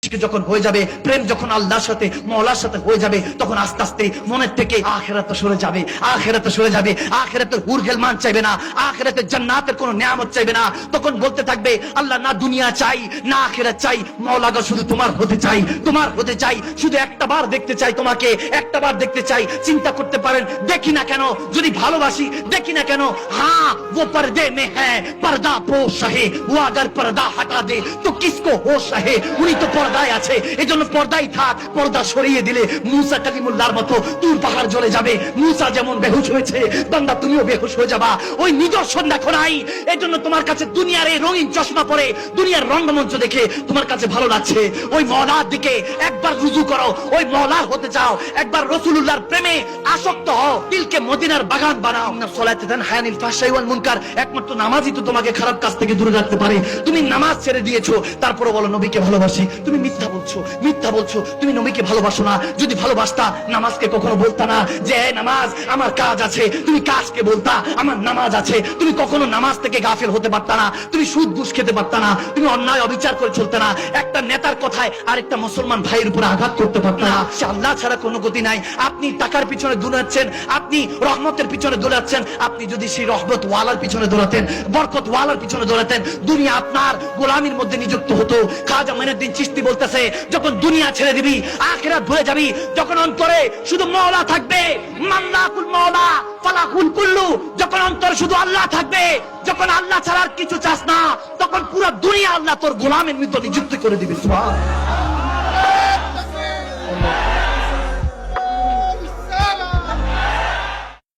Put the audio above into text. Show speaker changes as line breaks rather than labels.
ইশক যখন হয়ে যাবে, প্রেম যখন আল্লাহর সাথে মওলার সাথে হয়ে যাবে, তখন আস্তে আস্তে মনের থেকে আখিরাত সরে যাবে, আখিরাত সরে যাবে, আখিরাতের হুর গেলমান চাইবে না, আখিরাতের জান্নাতের কোনো নিয়ামত চাইবে না। তখন বলতে থাকবে আল্লাহ না দুনিয়া চাই না আখিরাত চাই, মওলা গো শুধু তোমার হতে চাই, তোমার হতে চাই, শুধু একটা বার দেখতে চাই তোমাকে, একটা বার দেখতে চাই। চিন্তা করতে পারেন দেখি না কেন, যদি ভালোবাসি দেখি না কেন? হ্যাঁ वो पर्दे में है पर्दा पोश है, वो अगर पर्दा हटा दे तो किसको होश है। উনি তো পর্দায় আছে, এজন্য পর্দাই থাক। পর্দা সরিয়ে দিলে মুসা কালিমুল্লাহর মতো তুর পাহাড় জ্বলে যাবে। মুসা যেমন বেহুশ হয়েছে, বান্দা তুমিও বেহুশ হয়ে যাবা। ওই নিদর্শন দেখো নাই, এজন্য তোমার কাছে দুনিয়ার এই রঙিন চশমা পরে দুনিয়ার রঙ্গমঞ্চ দেখে তোমার কাছে ভালো লাগছে। ওই মওলার দিকে একবার রুজু করো, ওই মওলার হতে চাও, একবার রাসূলুল্লাহর প্রেমে আসক্ত হও, দিলকে মদিনার বাগান বানাও। সালাতে তানহা আনিল ফাহশাই ওয়াল মুনকার, একমাত্র নামাজই তো তোমাকে খারাপ কাজ থেকে দূরে রাখতে পারে। তুমি নামাজ ছেড়ে দিয়েছো, তারপরে বলো নবীকে ভালোবাসি, তুমি মিথ্যা বলছো, মিথ্যা বলছো। তুমি নবীকে ভালোবাসো না। যদি ভালোবাসতা নামাজকে কখনো বলতা না যে নামাজ আমার কাজ আছে, তুমি কাজকে বলতা আমার নামাজ আছে। তুমি কখনো নামাজ থেকে গাফিল হতে পারতা না, তুমি সুদ ঘুষ খেতে পারতা না, তুমি অন্যায় অবিচার করে চলতে না, একটা নেতার কথায় আরেকটা মুসলমান ভাইয়ের উপরে আঘাত করতে পারতা না। সে আল্লাহ ছাড়া কোনো গতি নাই। আপনি টাকার পিছনে দৌড়াচ্ছেন, আপনি রহমতের পিছনে দৌড়াচ্ছেন। আপনি যদি সেই রহমত ওয়ালার পিছনে দৌড়াতেন, বরকত ওয়ালার পিছনে দৌড়াতেন, দুনিয়া আপনার গোলামির মধ্যে নিযুক্ত হতো। খাজা মঈনুদ্দিন চিশতি বলতেছে যখন দুনিয়া ছেড়ে দিবি আখিরাত ভুলে যাবি, যখন অন্তরে শুধু মওলা থাকবে, মাল্লাকুল মওলা ফালাকুল কুল্লু, যখন অন্তরে শুধু আল্লাহ থাকবে, যখন আল্লাহ ছাড়া আর কিছু চাস না, তখন পুরো দুনিয়া আল্লাহ তোর গোলামের মধ্যে নিযুক্ত করে দিবে। সুবহানাল্লাহ।